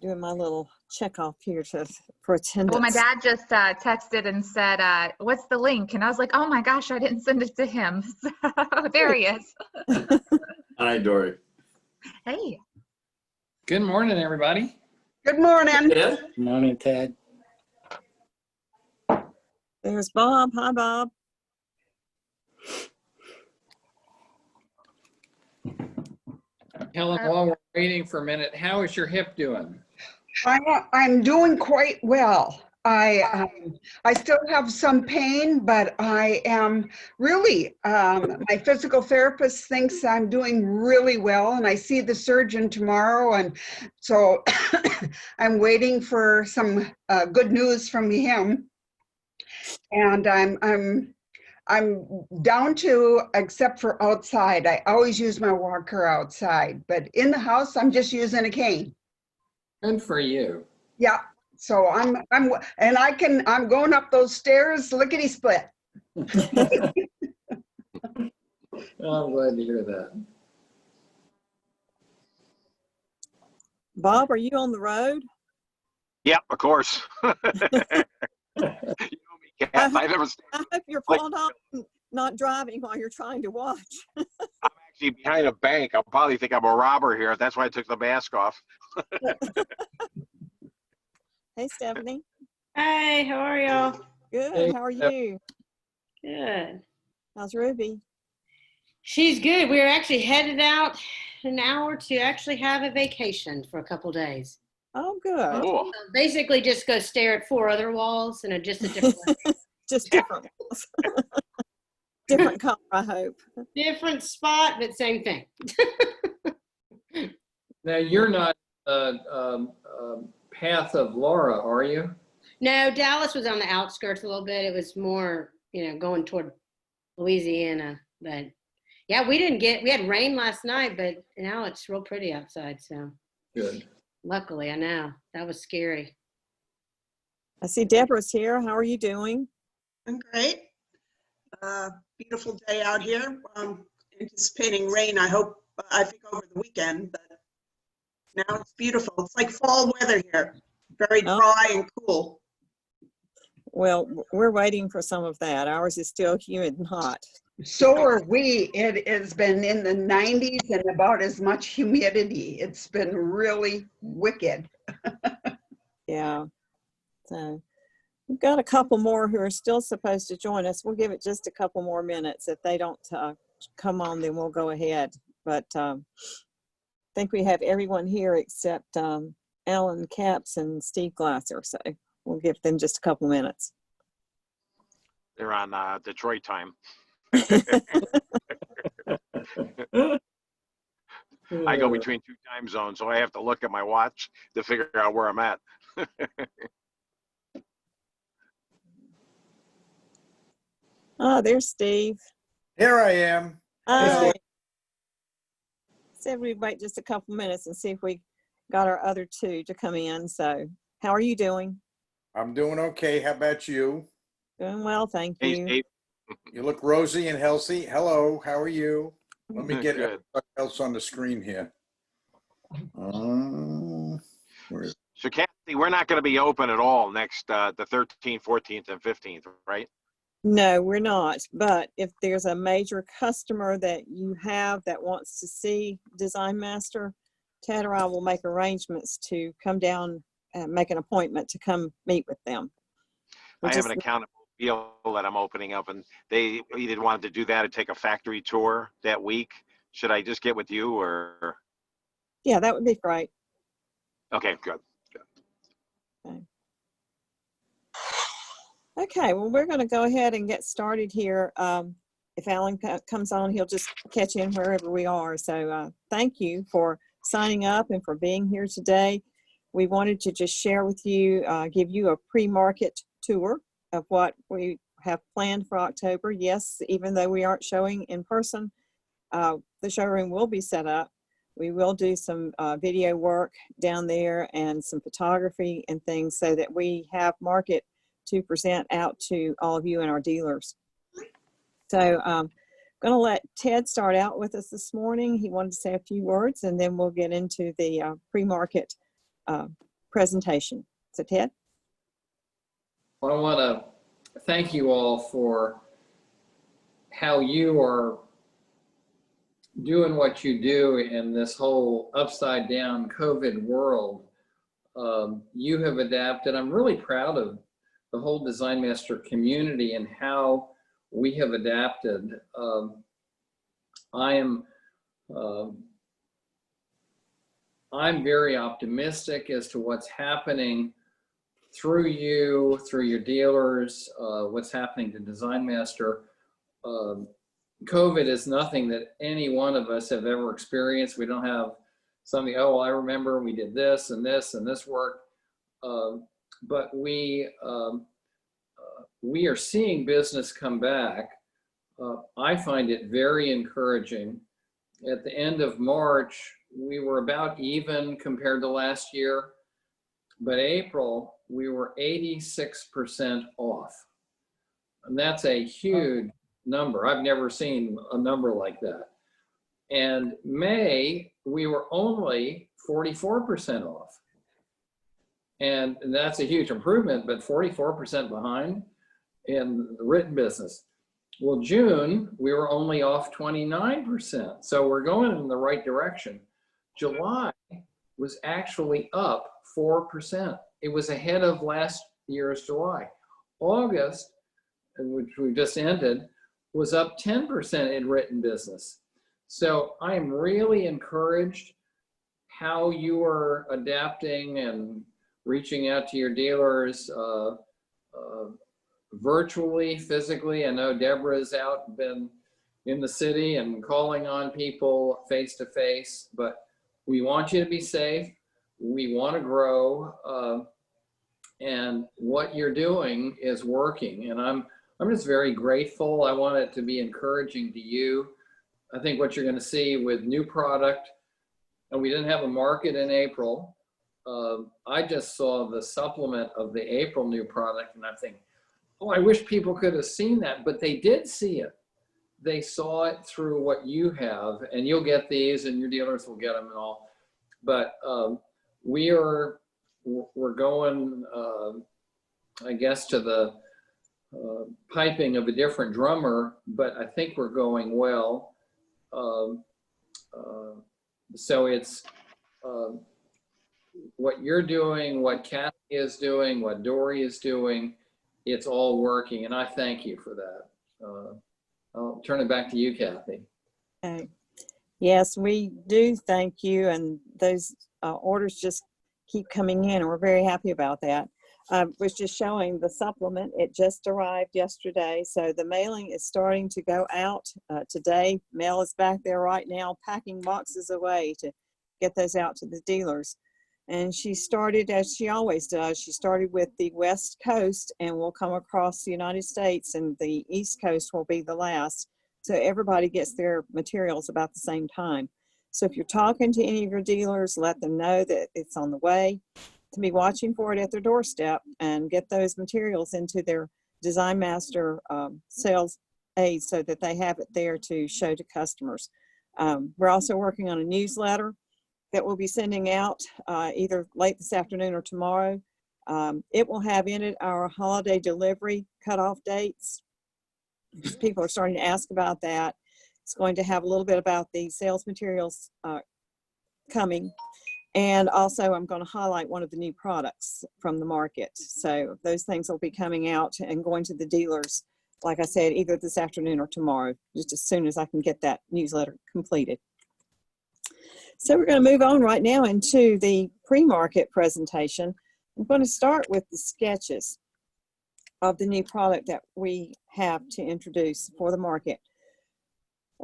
doing my little check off here for attendance. Well, my dad just texted and said, what's the link? And I was like, oh my gosh, I didn't send it to him. So there he is. Hi, Dory. Hey. Good morning, everybody. Good morning. Ted? Good morning, Ted. There's Bob. Hi, Bob. Helen, while we're waiting for a minute, how is your hip doing? I'm doing quite well. I still have some pain, but I am really, my physical therapist thinks I'm doing really well, and I see the surgeon tomorrow, and so I'm waiting for some good news from him. And I'm down to, except for outside, I always use my walker outside, but in the house, I'm just using a cane. Good for you. Yeah, so I'm going up those stairs, lickety split. Well, I'm glad to hear that. Bob, are you on the road? Yep, of course. You know me, Kath. I hope you're pulled off not driving while you're trying to watch. I'm actually behind a bank. I'll probably think I'm a robber here. That's why I took the mask off. Hey, Stephanie. Hi, how are y'all? Good. Hey, How are you? Good. How's Ruby? She's good. We're actually headed out an hour to actually have a vacation for a couple days. Oh, good. Cool. So basically just go stare at 4 other walls in just a different Just different ones. Different color, I hope. different spot, but same thing. Now, you're not path of Laura, are you? No, Dallas was on the outskirts a little bit. It was more, going toward Louisiana. But yeah, we had rain last night, but now it's real pretty outside. So Good. luckily, I know that was scary. I see Deborah's here. How are you doing? I'm great. Beautiful day out here. Anticipating rain, I think over the weekend, but now it's beautiful. It's like fall weather here. Very dry and cool. Well, we're waiting for some of that. Ours is still humid and hot. So are we. It has been in the 90s and about as much humidity. It's been really wicked. Yeah. So we've got a couple more who are still supposed to join us. We'll give it just a couple more minutes. If they don't come on, then we'll go ahead. But I think we have everyone here except Alan Capps and Steve Glasser. So we'll give them just a couple minutes. They're on Detroit time. I go between 2 time zones, so I have to look at my watch to figure out where I'm at. There's Steve. Here I am. Hi. Said we'd wait just a couple minutes and see if we got our other 2 to come in. So how are you doing? I'm doing okay. How about you? Doing well, thank Hey, you. Steve. You look rosy and healthy. Hello, how are you? Let me get Good. everything else on the screen here. Where is So, Kathy, we're not going to be open at all next the 13th, 14th, and 15th, right? No, we're not. But if there's a major customer that you have that wants to see Design Master, Ted or I will make arrangements to come down and make an appointment to come meet with them. I have an account deal that I'm opening up, and they either wanted to do that or take a factory tour that week. Should I just get with you, or? Yeah, that would be great. Okay, good. Okay, well, we're going to go ahead and get started here. If Alan comes on, he'll just catch in wherever we are. So thank you for signing up and for being here today. We wanted to just share with you, give you a pre-market tour of what we have planned for October. Yes, even though we aren't showing in person, the showroom will be set up. We will do some video work down there and some photography and things so that we have market to present out to all of you and our dealers. So I'm going to let Ted start out with us this morning. He wanted to say a few words, and then we'll get into the pre-market presentation. So Ted? Well, I want to thank you all for how you are doing what you do in this whole upside down COVID world. You have adapted. I'm really proud of the whole Design Master community and how we have adapted. I'm very optimistic as to what's happening through you, through your dealers, what's happening to Design Master. COVID is nothing that any one of us have ever experienced. We don't have something, oh, I remember we did this and this and this work. But we are seeing business come back. I find it very encouraging. At the end of March, we were about even compared to last year, but April, we were 86% off. And that's a huge number. I've never seen a number like that. And May, we were only 44% off. And that's a huge improvement, but 44% behind in the written business. Well, June, we were only off 29%. So we're going in the right direction. July was actually up 4%. It was ahead of last year's July. August, which we just ended, was up 10% in written business. So I am really encouraged how you are adapting and reaching out to your dealers virtually, physically. I know Deborah's out, been in the city and calling on people face to face, but we want you to be safe. We want to grow, and what you're doing is working. And I'm just very grateful. I want it to be encouraging to you. I think what you're going to see with new product, and we didn't have a market in April. I just saw the supplement of the April new product, and I think, oh, I wish people could have seen that, but they did see it. They saw it through what you have, and you'll get these, and your dealers will get them and all. But we're going, I guess, to the piping of a different drummer, but I think we're going well. So it's what you're doing, what Kathy is doing, what Dory is doing, it's all working, and I thank you for that. I'll turn it back to you, Kathy. Okay. Yes, we do thank you, and those orders just keep coming in, and we're very happy about that. I was just showing the supplement. It just arrived yesterday, so the mailing is starting to go out today. Mail is back there right now, packing boxes away to get those out to the dealers. And she started, as she always does, she started with the West Coast and will come across the United States, and the East Coast will be the last. So everybody gets their materials about the same time. So if you're talking to any of your dealers, let them know that it's on the way, to be watching for it at their doorstep, and get those materials into their Design Master sales aids so that they have it there to show to customers. We're also working on a newsletter that we'll be sending out either late this afternoon or tomorrow. It will have in it our holiday delivery cutoff dates. People are starting to ask about that. It's going to have a little bit about the sales materials coming. And also I'm going to highlight one of the new products from the market. So those things will be coming out and going to the dealers, like I said, either this afternoon or tomorrow, just as soon as I can get that newsletter completed. So we're going to move on right now into the pre-market presentation. I'm going to start with the sketches of the new product that we have to introduce for the market.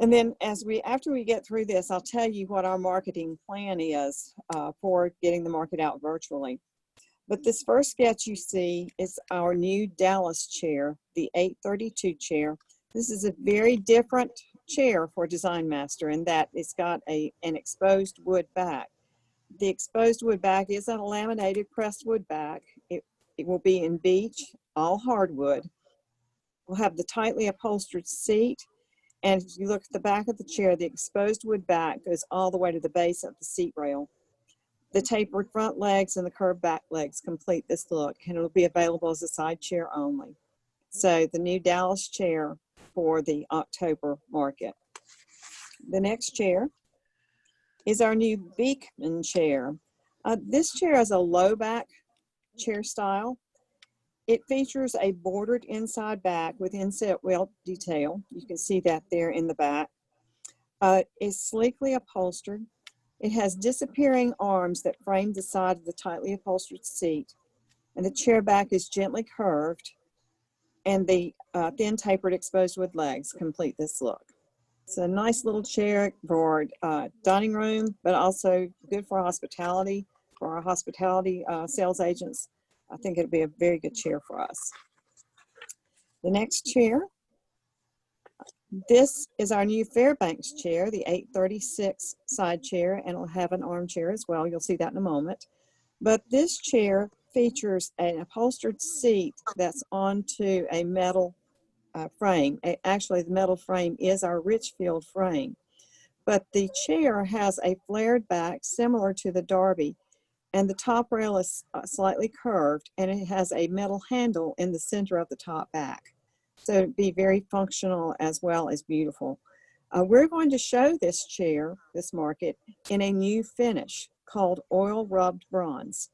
And then after we get through this, I'll tell you what our marketing plan is for getting the market out virtually. But this first sketch you see is our new Dallas chair, the 832 chair. This is a very different chair for Design Master in that it's got an exposed wood back. The exposed wood back is a laminated pressed wood back. It will be in beech, all hardwood. We'll have the tightly upholstered seat. And if you look at the back of the chair, the exposed wood back goes all the way to the base of the seat rail. The tapered front legs and the curved back legs complete this look, and it'll be available as a side chair only. So the new Dallas chair for the October market. The next chair is our new Beekman chair. This chair is a low back chair style. It features a bordered inside back with inset welt detail. You can see that there in the back. It's sleekly upholstered. It has disappearing arms that frame the side of the tightly upholstered seat. And the chair back is gently curved. And the thin tapered exposed wood legs complete this look. It's a nice little chair for dining room, but also good for hospitality, for our hospitality sales agents. I think it'd be a very good chair for us. The next chair, this is our new Fairbanks chair, the 836 side chair, and it'll have an armchair as well. You'll see that in a moment. But this chair features an upholstered seat that's onto a metal frame. Actually, the metal frame is our Richfield frame. But the chair has a flared back similar to the Derby, and the top rail is slightly curved, and it has a metal handle in the center of the top back. So it'd be very functional as well as beautiful. We're going to show this chair, this market, in a new finish called oil rubbed bronze.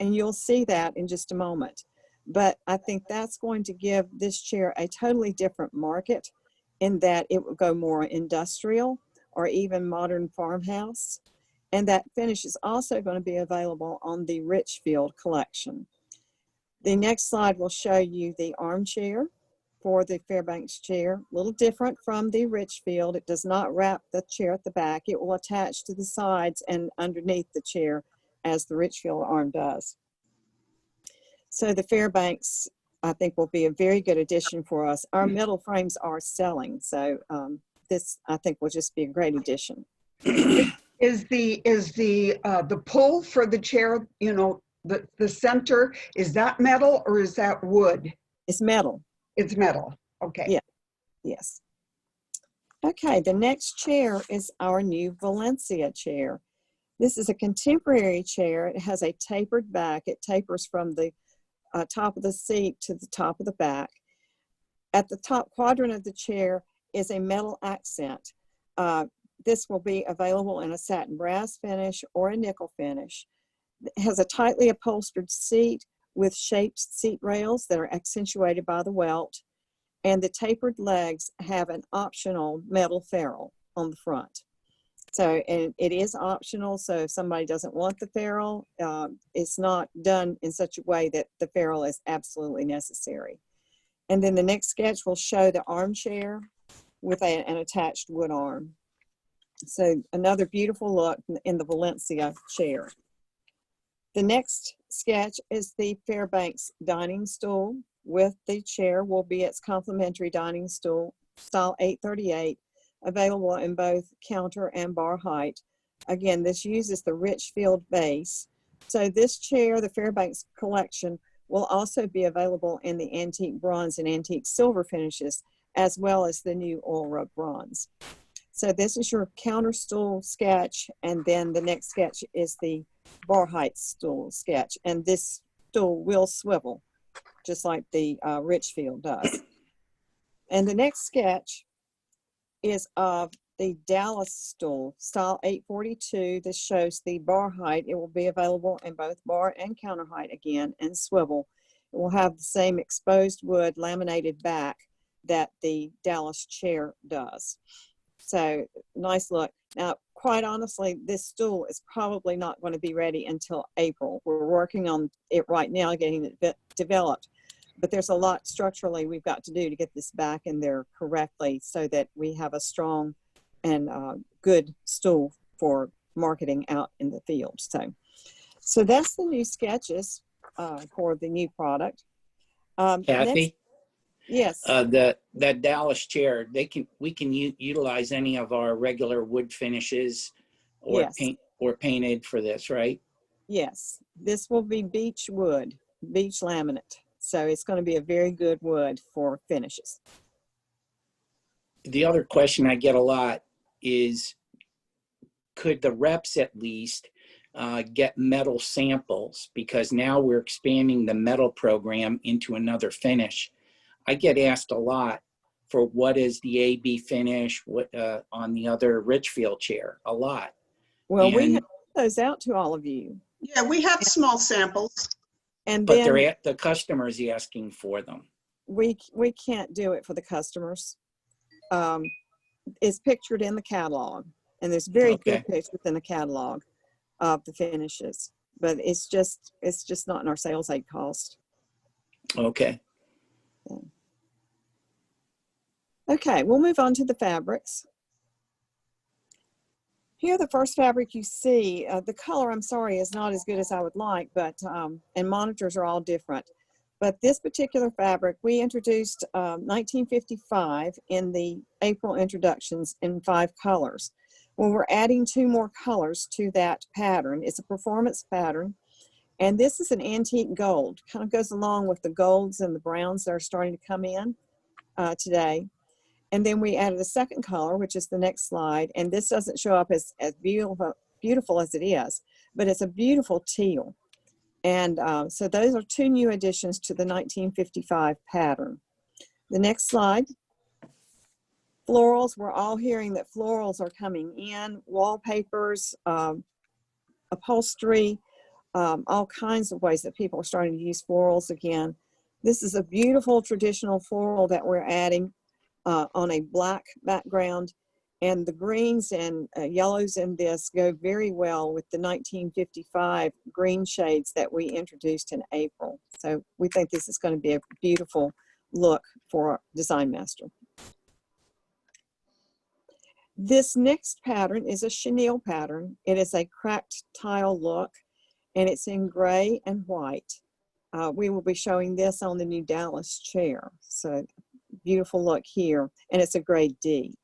And you'll see that in just a moment. But I think that's going to give this chair a totally different market in that it will go more industrial or even modern farmhouse. And that finish is also going to be available on the Richfield collection. The next slide will show you the armchair for the Fairbanks chair. A little different from the Richfield. It does not wrap the chair at the back. It will attach to the sides and underneath the chair as the Richfield arm does. So the Fairbanks, I think, will be a very good addition for us. Our metal frames are selling, so this, I think, will just be a great addition. Is the pull for the chair, you know, the center, is that metal or is that wood? It's metal. It's metal. Okay. Yeah. Yes. Okay, the next chair is our new Valencia chair. This is a contemporary chair. It has a tapered back. It tapers from the top of the seat to the top of the back. At the top quadrant of the chair is a metal accent. This will be available in a satin brass finish or a nickel finish. It has a tightly upholstered seat with shaped seat rails that are accentuated by the welt, and the tapered legs have an optional metal ferrule on the front. So, and it is optional, so if somebody doesn't want the ferrule, it's not done in such a way that the ferrule is absolutely necessary. And then the next sketch will show the armchair with an attached wood arm. So another beautiful look in the Valencia chair. The next sketch is the Fairbanks dining stool with the chair will be its complementary dining stool, style 838, available in both counter and bar height. Again, this uses the Richfield base. So this chair, the Fairbanks collection, will also be available in the antique bronze and antique silver finishes, as well as the new oil rub bronze. So this is your counter stool sketch, and then the next sketch is the bar height stool sketch. And this stool will swivel, just like the Richfield does. And the next sketch is of the Dallas stool, style 842. This shows the bar height. It will be available in both bar and counter height again, and swivel. It will have the same exposed wood laminated back that the Dallas chair does. So nice look. Now, quite honestly, this stool is probably not going to be ready until April. We're working on it right now, getting it developed. But there's a lot structurally we've got to do to get this back in there correctly so that we have a strong and good stool for marketing out in the field. So that's the new sketches for the new product. Kathy? Next, yes. That Dallas chair, we can utilize any of our regular wood finishes or Yes. paint or painted for this, right? Yes, this will be beech wood, beech laminate. So it's going to be a very good wood for finishes. The other question I get a lot is, could the reps at least get metal samples, because now we're expanding the metal program into another finish. I get asked a lot for what is the AB finish, what on the other Richfield chair, a lot. Well, we And- have those out to all of you. Yeah, we have small samples. And But then the customer's asking for them. we can't do it for the customers. It's pictured in the catalog, and there's very Okay. good pictures in the catalog of the finishes, but it's just not in our sales aid cost. Okay. Okay, we'll move on to the fabrics. Here, the first fabric you see, the color, I'm sorry, is not as good as I would like, but, and monitors are all different. But this particular fabric, we introduced 1955 in the April introductions in 5 colors. Well, we're adding 2 more colors to that pattern. It's a performance pattern. And this is an antique gold, kind of goes along with the golds and the browns that are starting to come in today. And then we added a second color, which is the next slide. And this doesn't show up as beautiful as it is, but it's a beautiful teal. And so those are 2 new additions to the 1955 pattern. The next slide. Florals, we're all hearing that florals are coming in, wallpapers, upholstery, all kinds of ways that people are starting to use florals again. This is a beautiful traditional floral that we're adding on a black background, and the greens and yellows in this go very well with the 1955 green shades that we introduced in April. So we think this is going to be a beautiful look for Design Master. This next pattern is a chenille pattern. It is a cracked tile look, and it's in gray and white. We will be showing this on the new Dallas chair. So beautiful look here, and it's a grade D.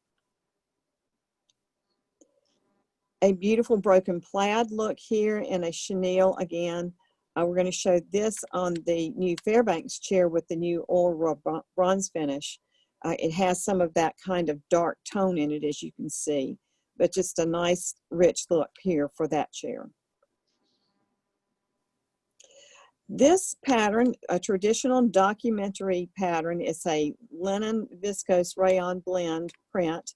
A beautiful broken plaid look here in a chenille again. We're going to show this on the new Fairbanks chair with the new oil bronze finish. It has some of that kind of dark tone in it, as you can see, but just a nice rich look here for that chair. This pattern, a traditional documentary pattern, is a linen viscose rayon blend print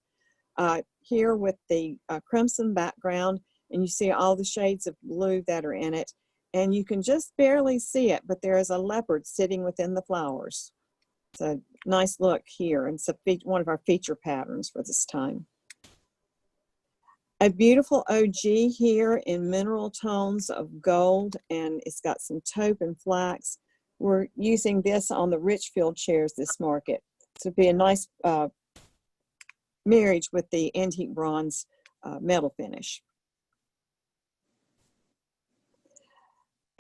here with the crimson background, and you see all the shades of blue that are in it, and you can just barely see it, but there is a leopard sitting within the flowers. It's a nice look here, and it's one of our feature patterns for this time. A beautiful OG here in mineral tones of gold, and it's got some taupe and flax. We're using this on the Richfield chairs this market to be a nice marriage with the antique bronze metal finish.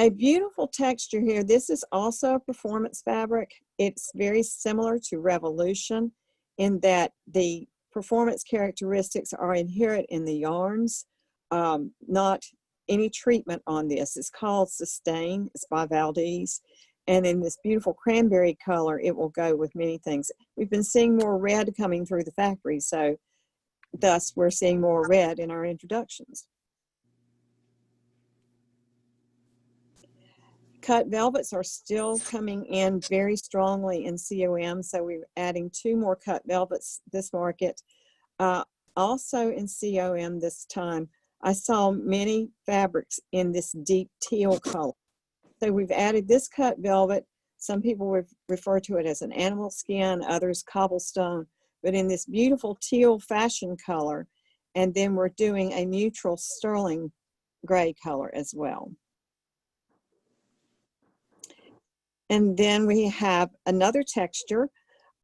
A beautiful texture here. This is also a performance fabric. It's very similar to Revolution in that the performance characteristics are inherent in the yarns, not any treatment on this. It's called Sustain. It's by Valdez. And in this beautiful cranberry color, it will go with many things. We've been seeing more red coming through the factory, so thus we're seeing more red in our introductions. Cut velvets are still coming in very strongly in COM, so we're adding 2 more cut velvets this market. Also in COM this time, I saw many fabrics in this deep teal color. So we've added this cut velvet. Some people would refer to it as an animal skin, others cobblestone, but in this beautiful teal fashion color. And then we're doing a neutral sterling gray color as well. And then we have another texture.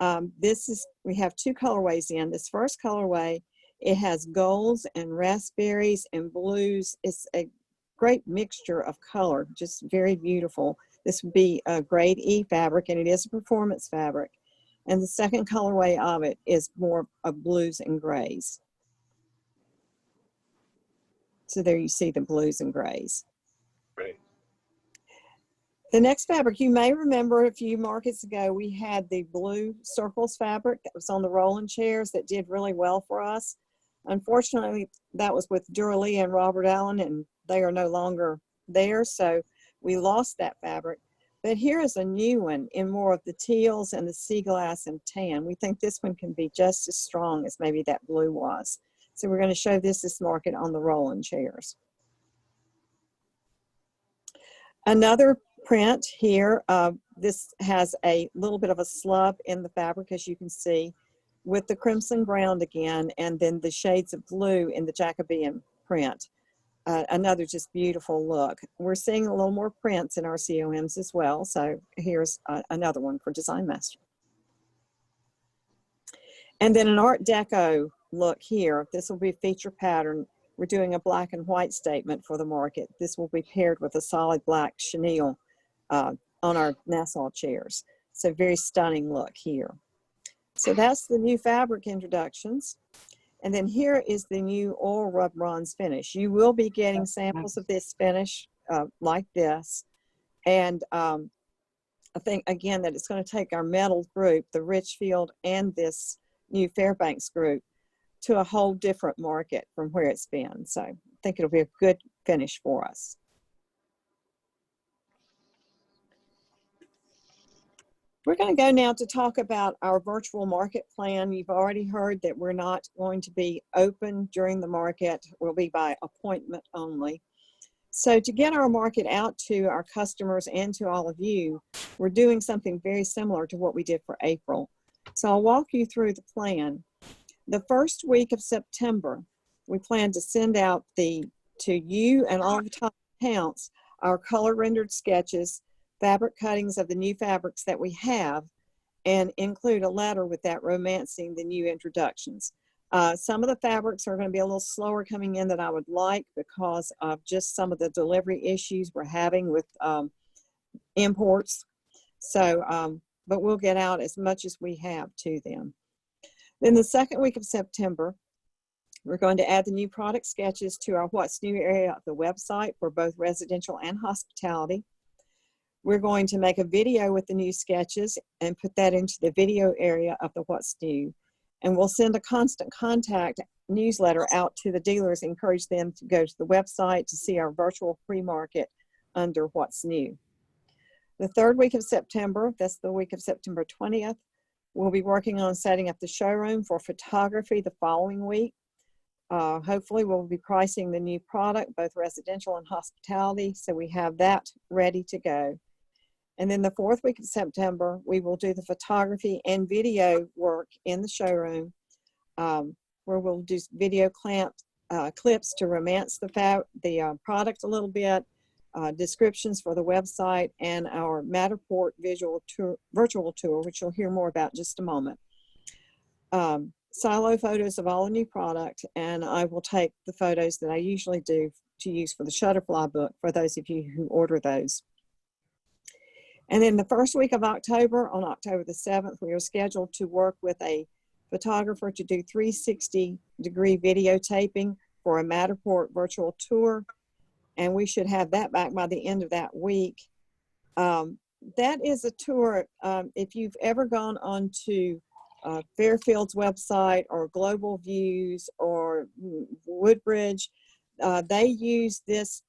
We have 2 colorways in. This first colorway, it has golds and raspberries and blues. It's a great mixture of color, just very beautiful. This would be a grade E fabric, and it is a performance fabric. And the second colorway of it is more of blues and grays. So there you see the blues and grays. Right. The next fabric, you may remember a few markets ago, we had the blue circles fabric that was on the rolling chairs that did really well for us. Unfortunately, that was with Duralee and Robert Allen, and they are no longer there, so we lost that fabric. But here is a new one in more of the teals and the sea glass and tan. We think this one can be just as strong as maybe that blue was. So we're going to show this market on the roll-in chairs. Another print here, this has a little bit of a slub in the fabric, as you can see, with the crimson ground again, and then the shades of blue in the Jacobean print. Another just beautiful look. We're seeing a little more prints in our COMs as well. So here's another one for Design Master. And then an Art Deco look here. This will be a feature pattern. We're doing a black and white statement for the market. This will be paired with a solid black chenille on our Nassau chairs. So very stunning look here. So that's the new fabric introductions. And then here is the new oil rub bronze finish. You will be getting samples of this finish like this. And I think, again, that it's going to take our metal group, the Richfield and this new Fairbanks group, to a whole different market from where it's been. So I think it'll be a good finish for us. We're going to go now to talk about our virtual market plan. You've already heard that we're not going to be open during the market. We'll be by appointment only. So to get our market out to our customers and to all of you, we're doing something very similar to what we did for April. So I'll walk you through the plan. The first week of September, we plan to send out to you and all the top accounts our color rendered sketches, fabric cuttings of the new fabrics that we have, and include a letter with that romancing the new introductions. Some of the fabrics are going to be a little slower coming in than I would like because of just some of the delivery issues we're having with imports. So, but we'll get out as much as we have to them. Then the second week of September, we're going to add the new product sketches to our What's New area of the website for both residential and hospitality. We're going to make a video with the new sketches and put that into the video area of the What's New. And we'll send a constant contact newsletter out to the dealers, encourage them to go to the website to see our virtual pre-market under What's New. The third week of September, that's the week of September 20th, we'll be working on setting up the showroom for photography the following week. Hopefully we'll be pricing the new product, both residential and hospitality, so we have that ready to go. And then the fourth week of September, we will do the photography and video work in the showroom, where we'll do video clips to romance the product a little bit, descriptions for the website, and our Matterport virtual tour, which you'll hear more about in just a moment. Silo photos of all the new product, and I will take the photos that I usually do to use for the Shutterfly book for those of you who order those. And then the first week of October, on October the 7th, we are scheduled to work with a photographer to do 360-degree videotaping for a Matterport virtual tour. And we should have that back by the end of that week. That is a tour, if you've ever gone onto Fairfield's website or Global Views or Woodbridge, they use this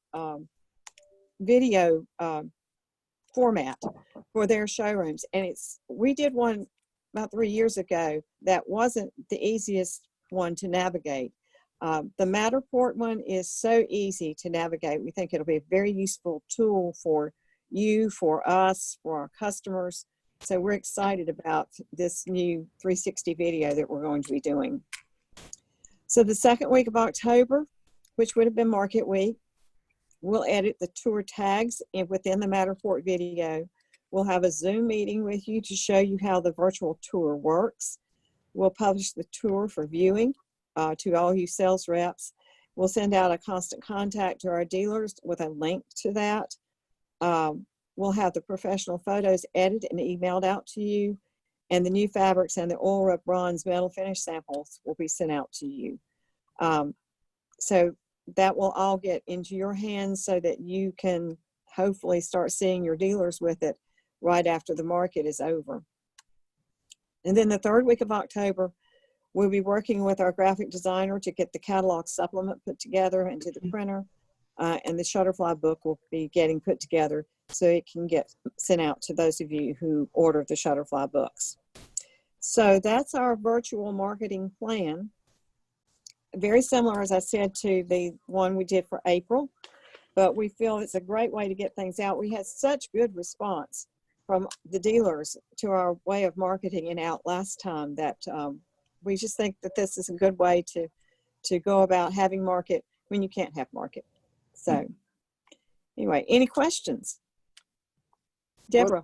video format for their showrooms. And we did one about 3 years ago that wasn't the easiest one to navigate. The Matterport one is so easy to navigate. We think it'll be a very useful tool for you, for us, for our customers. So we're excited about this new 360 video that we're going to be doing. So the second week of October, which would have been Market Week, we'll edit the tour tags within the Matterport video. We'll have a Zoom meeting with you to show you how the virtual tour works. We'll publish the tour for viewing to all you sales reps. We'll send out a constant contact to our dealers with a link to that. We'll have the professional photos edited and emailed out to you, and the new fabrics and the oil rub bronze metal finish samples will be sent out to you. So that will all get into your hands so that you can hopefully start seeing your dealers with it right after the market is over. And then the third week of October, We'll be working with our graphic designer to get the catalog supplement put together into the printer. And the Shutterfly book will be getting put together so it can get sent out to those of you who order the Shutterfly books. So that's our virtual marketing plan. Very similar, as I said, to the one we did for April, but we feel it's a great way to get things out. We had such good response from the dealers to our way of marketing it out last time that we just think that this is a good way to go about having market when you can't have market. So anyway, any questions? Deborah?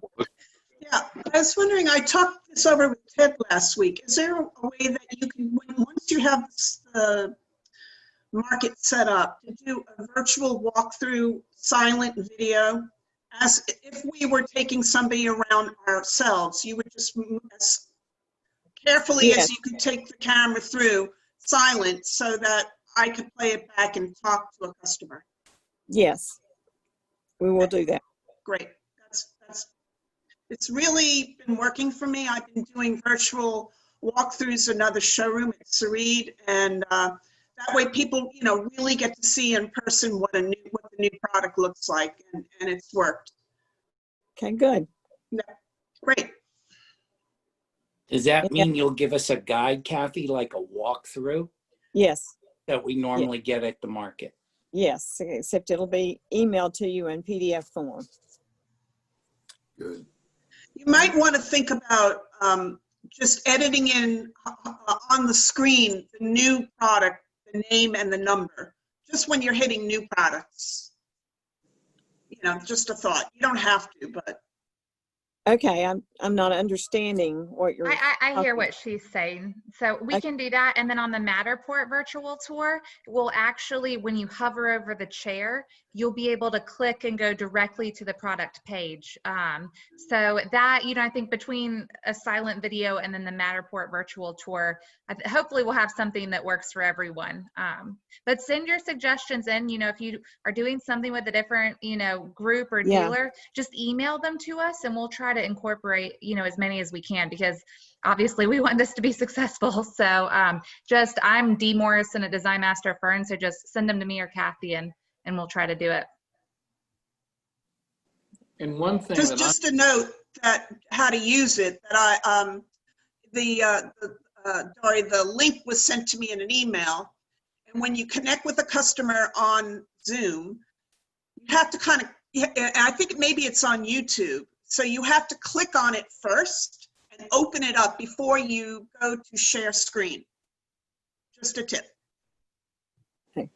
Yeah, I was wondering, I talked this over with Ted last week. Is there a way that you can, once you have the market set up, to do a virtual walkthrough silent video? As if we were taking somebody around ourselves, you would just move as carefully Yes. as you could take the camera through silent so that I could play it back and talk to a customer. Yes, we will do that. Great. It's really been working for me. I've been doing virtual walkthroughs in another showroom at Sarid, and that way people, really get to see in person what the new product looks like, and it's worked. Okay, good. Yeah, great. Does that mean you'll give us a guide, Kathy, like a walkthrough Yes, that we normally get at the market? yes, except it'll be emailed to you in PDF form. Good. You might want to think about just editing in on the screen the new product, the name and the number, just when you're hitting new products. Just a thought. You don't have to, but. Okay, I'm not understanding what you're. I hear what she's saying. So we can do that. And then on the Matterport virtual tour, we'll actually, when you hover over the chair, you'll be able to click and go directly to the product page. So that, I think between a silent video and then the Matterport virtual tour, hopefully we'll have something that works for everyone. But send your suggestions in, if you are doing something with a different, group or dealer, just email them to us and we'll try to incorporate, as many as we can, because obviously we want this to be successful. So I'm Dee Morrison at Design Master Fern. So just send them to me or Kathy and we'll try to do it. And one thing Just a note that how to use it, that the link was sent to me in an email. And when you connect with a customer on Zoom, you have to I think maybe it's on YouTube. So you have to click on it first and open it up before you go to share screen. Just a tip. Okay.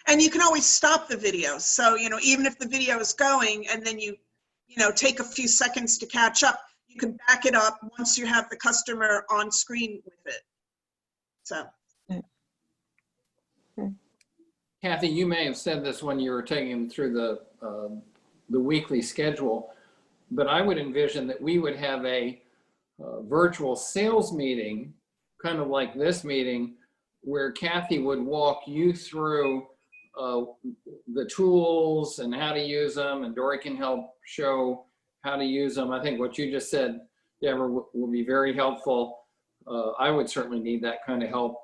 And you can always stop the video. So, even if the video is going and then you take a few seconds to catch up, you can back it up once you have the customer on screen with it. So. Kathy, you may have said this when you were taking them through the weekly schedule, but I would envision that we would have a virtual sales meeting, kind of like this meeting, where Kathy would walk you through the tools and how to use them, and Dory can help show how to use them. I think what you just said, Deborah, will be very helpful. I would certainly need that kind of help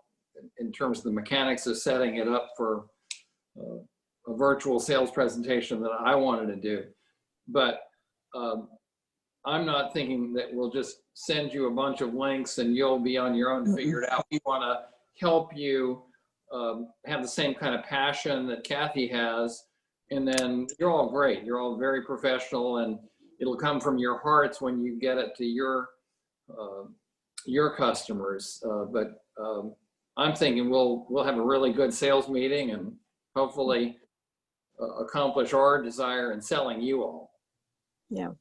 in terms of the mechanics of setting it up for a virtual sales presentation that I wanted to do. But I'm not thinking that we'll just send you a bunch of links and you'll be on your own to figure it out. We want to help you have the same kind of passion that Kathy has. And then you're all great. You're all very professional, and it'll come from your hearts when you get it to your customers. But I'm thinking we'll have a really good sales meeting and hopefully accomplish our desire in selling you all. Yeah.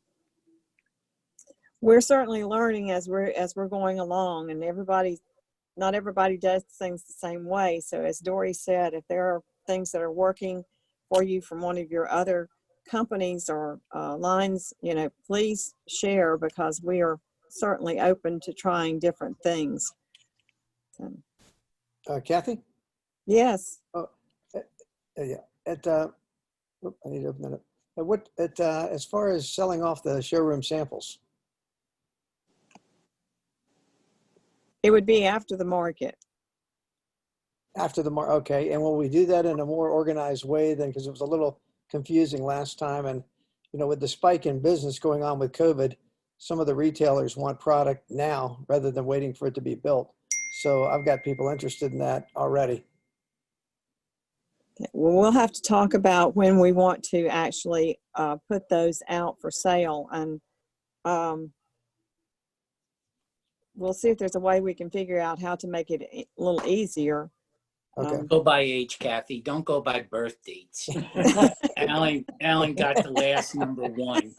We're certainly learning as we're going along, and not everybody does things the same way. So as Dory said, if there are things that are working for you from one of your other companies or lines, please share, because we are certainly open to trying different things. So. Kathy? Yes. Yeah. I need to open that up. As far as selling off the showroom samples, It would be after the market. After the okay, and will we do that in a more organized way then? Because it was a little confusing last time, and with the spike in business going on with COVID, some of the retailers want product now rather than waiting for it to be built. So I've got people interested in that already. Well, we'll have to talk about when we want to actually put those out for sale, and we'll see if there's a way we can figure out how to make it a little easier. Okay. Go by age, Kathy. Don't go by birth dates. Alan got the last number 1.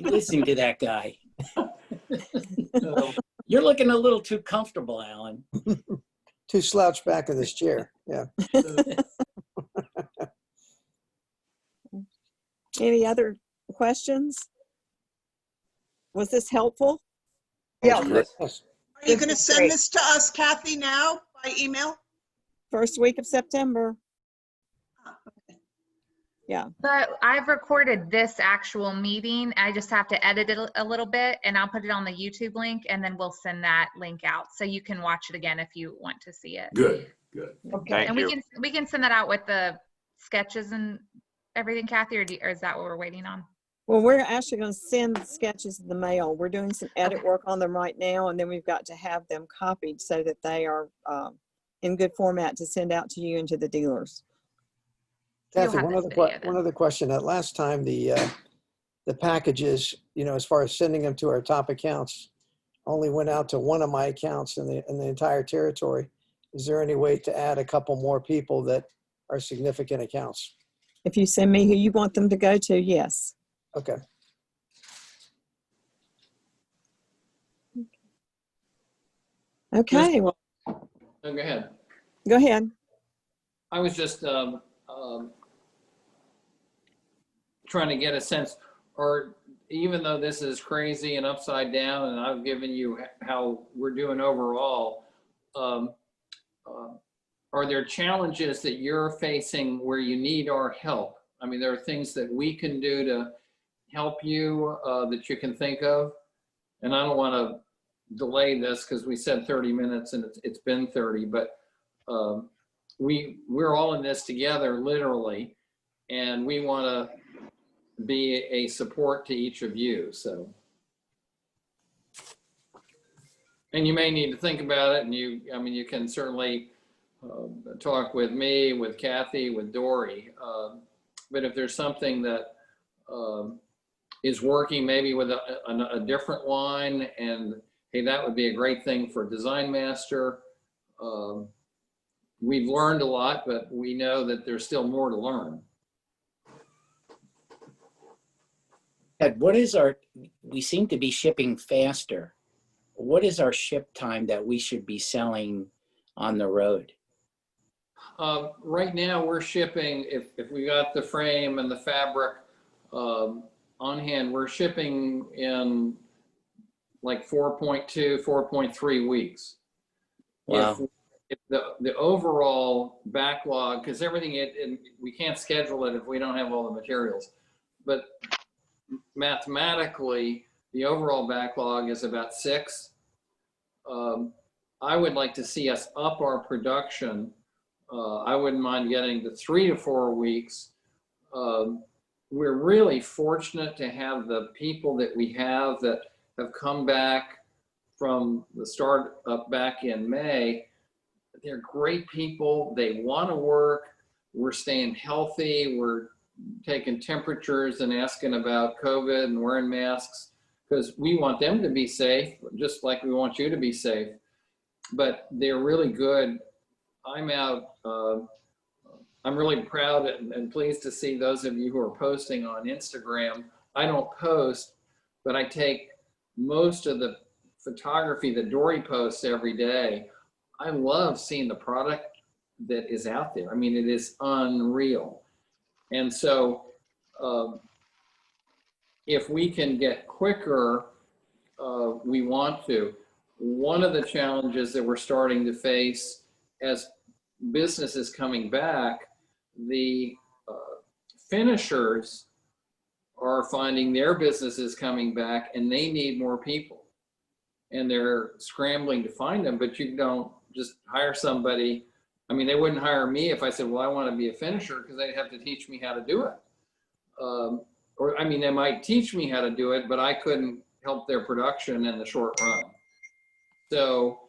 Listen to that guy. You're looking a little too comfortable, Alan. Too slouched back in this chair. Yeah. Any other questions? Was this helpful? Yeah. Yes. Are you This going to is send great. this to us, Kathy, now by email? First week of September. But I've recorded this actual meeting. I just have to edit it a little bit, and I'll put it on the YouTube link, and then we'll send that link out so you can watch it again if you want to see it. Good, good. Okay. Thank And you. we can send that out with the sketches and everything, Kathy, or is that what we're waiting on? Well, we're actually going to send the sketches in the mail. We're doing some edit work on them right now, and then we've got to have them copied so that they are in good format to send out to you and to the dealers. You'll Kathy, have one this other video then. one other question. That last time the packages, as far as sending them to our top accounts, only went out to one of my accounts in the entire territory. Is there any way to add a couple more people that are significant accounts? If you send me who you want them to go to, yes. Okay. Okay, well, Oh, go ahead. go ahead. I was just trying to get a sense, or even though this is crazy and upside down, and I've given you how we're doing overall, are there challenges that you're facing where you need our help? I mean, there are things that we can do to help you that you can think of. And I don't want to delay this because we said 30 minutes and it's been 30, but we're all in this together, literally, and we want to be a support to each of you. So, and you may need to think about it, and you can certainly talk with me, with Kathy, with Dory. But if there's something that is working maybe with a different line, and hey, that would be a great thing for Design Master. We've learned a lot, but we know that there's still more to learn. Ed, we seem to be shipping faster. What is our ship time that we should be selling on the road? Right now we're shipping, if we got the frame and the fabric on hand, we're shipping in like 4.2, 4.3 weeks. Wow. If the overall backlog, because everything, we can't schedule it if we don't have all the materials, but mathematically, the overall backlog is about 6. I would like to see us up our production. I wouldn't mind getting to 3 to 4 weeks. We're really fortunate to have the people that we have that have come back from the start up back in May. They're great people. They want to work. We're staying healthy. We're taking temperatures and asking about COVID and wearing masks because we want them to be safe, just like we want you to be safe. But they're really good. I'm out. I'm really proud and pleased to see those of you who are posting on Instagram. I don't post, but I take most of the photography that Dory posts every day. I love seeing the product that is out there. I mean, it is unreal. And so if we can get quicker, we want to. One of the challenges that we're starting to face as business is coming back, the finishers are finding their businesses coming back and they need more people. and they're scrambling to find them, but you don't just hire somebody. I mean, they wouldn't hire me if I said, well, I want to be a finisher, because they'd have to teach me how to do it. Or, I mean, they might teach me how to do it, but I couldn't help their production in the short run. So,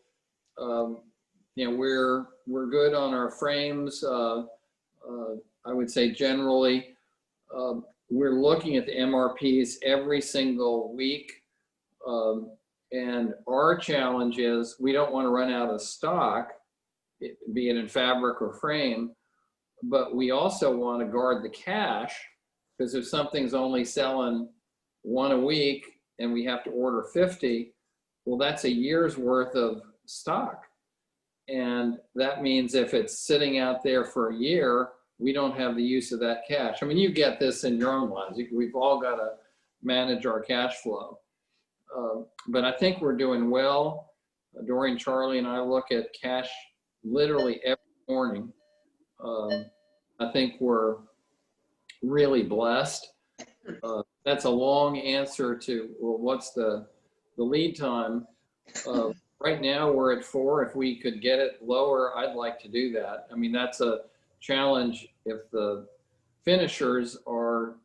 you know, we're good on our frames. I would say generally, we're looking at the MRPs every single week. And our challenge is we don't want to run out of stock, be it in fabric or frame, but we also want to guard the cash, because if something's only selling one a week and we have to order 50, well, that's a year's worth of stock. And that means if it's sitting out there for a year, we don't have the use of that cash. I mean, you get this in your own lives. We've all got to manage our cash flow. But I think we're doing well. Doreen, Charlie, and I look at cash literally every morning. I think we're really blessed. That's a long answer to, well, what's the lead time? Right now we're at 4. If we could get it lower, I'd like to do that. I mean, that's a challenge if the finishers are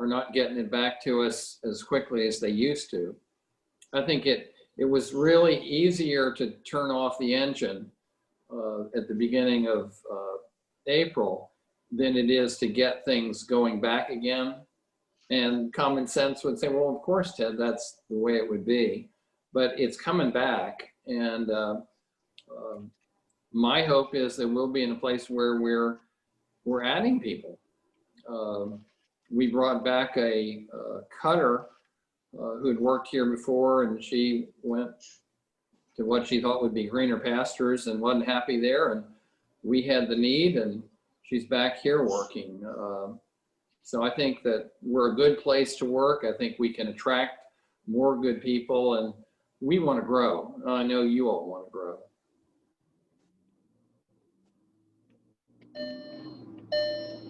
not getting it back to us as quickly as they used to. I think it was really easier to turn off the engine at the beginning of April than it is to get things going back again. And common sense would say, well, of course, Ted, that's the way it would be. But it's coming back. And my hope is that we'll be in a place where we're adding people. We brought back a cutter who'd worked here before, and she went to what she thought would be greener pastures and wasn't happy there. And we had the need, and she's back here working. So I think that we're a good place to work. I think we can attract more good people, and we want to grow. I know you all want to grow.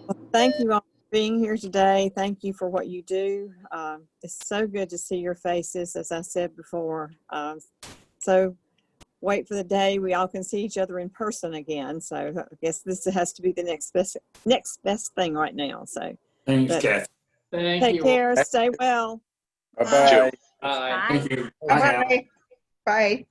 Well, thank you all for being here today. Thank you for what you do. It's so good to see your faces, as I said before. So wait for the day we all can see each other in person again. So I guess this has to be the next best thing right now. So Thanks, Kathy. Thank take you. care. Stay well. Bye-bye. Bye. Thank you. Bye. Bye now. Bye. Bye.